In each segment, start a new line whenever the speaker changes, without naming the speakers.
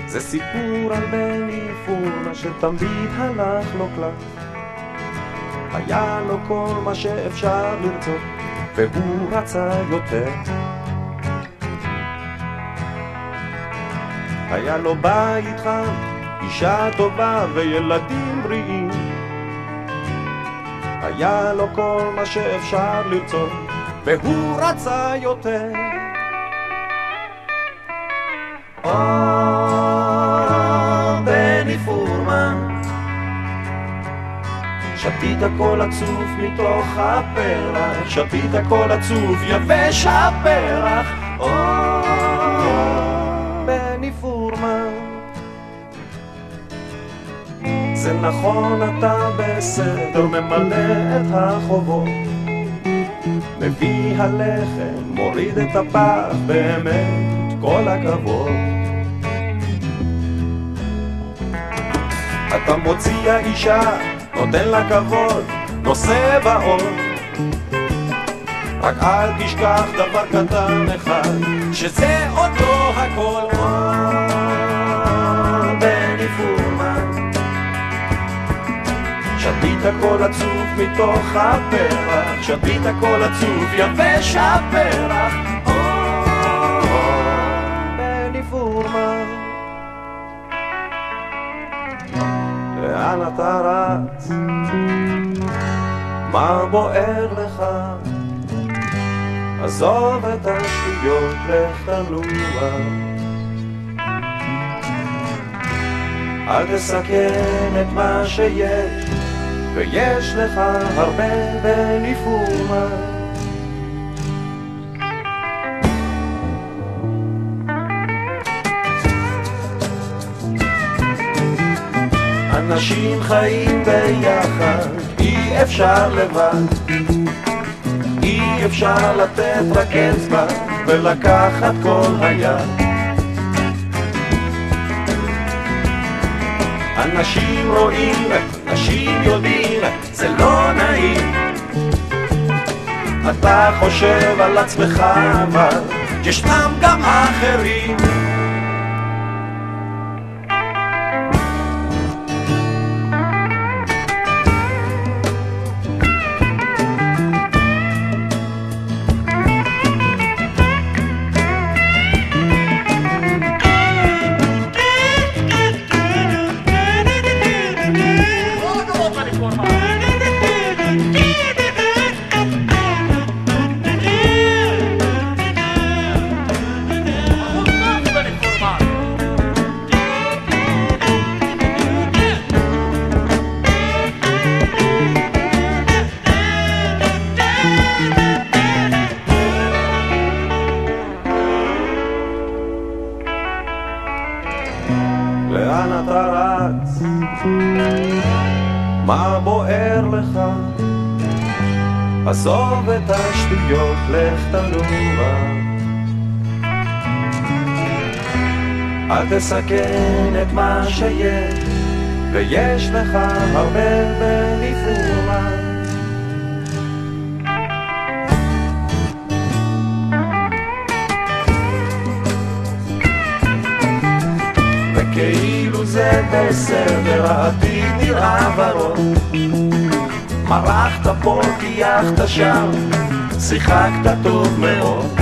זה סיפור על בני פורמה שתמיד הלך לו קלף. היה לו כל מה שאפשר לרצות, והוא רצה יותר. היה לו בית חם, אישה טובה וילדים בריאים. היה לו כל מה שאפשר לרצות, והוא רצה יותר. בני פורמן, שתית הכל עצוב מתוך הפרח, שתית הכל עצוב יבש הפרח. בני פורמן, זה נכון אתה בסדר, ממלא את החובות, מביא הלחם, מוריד את הפח, באמת כל הכבוד. אתה מוציא האישה, נותן לה כבוד, נושא בעוד. רק אל תשכח דבר קטן אחד, שזה אותו הכל. בני פורמן, שתית הכל עצוב מתוך הפרח, שתית הכל עצוב יבש הפרח. בני פורמן, לאן אתה רץ? מה בוער לך? עזוב את השטויות, לך תנוע. אל תסכן את מה שיש, ויש לך הרבה. בני פורמן, אנשים חיים ביחד, אי אפשר לבד, אי אפשר לתת רק אצבע ולקחת כל היד. אנשים רואים, אנשים יודעים, זה לא נעים. אתה חושב על עצמך, אבל ישנם גם אחרים. לאן אתה רץ? מה בוער לך? עזוב את השטויות, לך תנוע. אל תסכן את מה שיש, ויש לך הרבה. בני פורמן, כאילו זה בסדר, העתיד נראה ורוד. מרחת פה, קייחת שם, שיחקת טוב מאוד.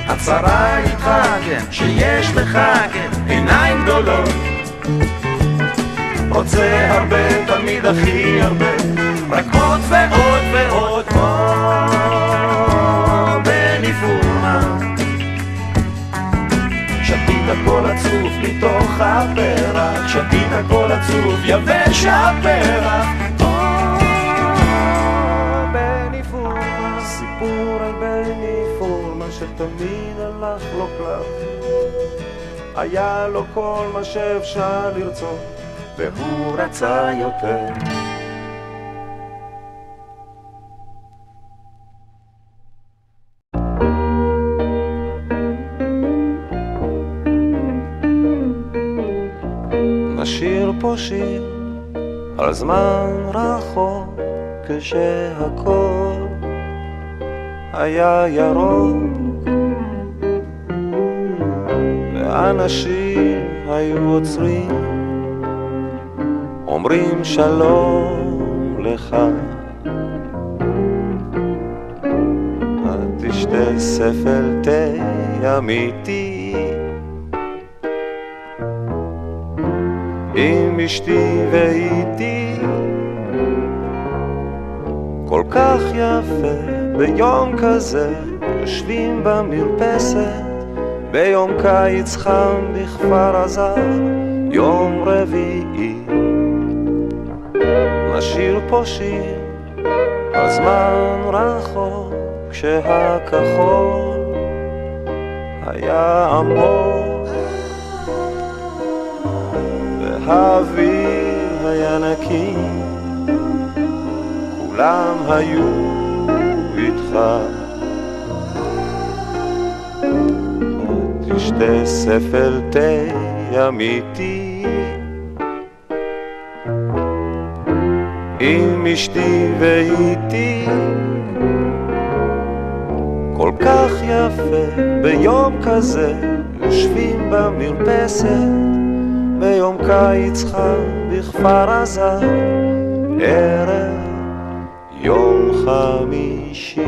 הצרה איתך, כן, שיש לך, כן, עיניים גדולות. רוצה הרבה, תמיד הכי הרבה, רק עוד ועוד ועוד. בני פורמן, שתית הכל עצוב מתוך הפרח, שתית הכל עצוב יבש הפרח. בני פורמן, סיפור על בני פורמן שתמיד הלך לו קלף. היה לו כל מה שאפשר לרצות, והוא רצה יותר. נשיר פה שיר על זמן רחוק, כשהכל היה ירוק, האנשים היו עוצרים, אומרים שלום לך, תשתה ספל תה אמיתי עם אשתי ואיתי. כל כך יפה ביום כזה, יושבים במרפסת ביום קיץ חם בכפר עזה, יום רביעי. נשיר פה שיר על זמן רחוק, כשהכחול היה עמוק והאוויר היה נקי, כולם היו איתך. תשתה ספל תה אמיתי עם אשתי ואיתי. כל כך יפה ביום כזה, יושבים במרפסת ביום קיץ חם בכפר עזה, ערב יום חמישי.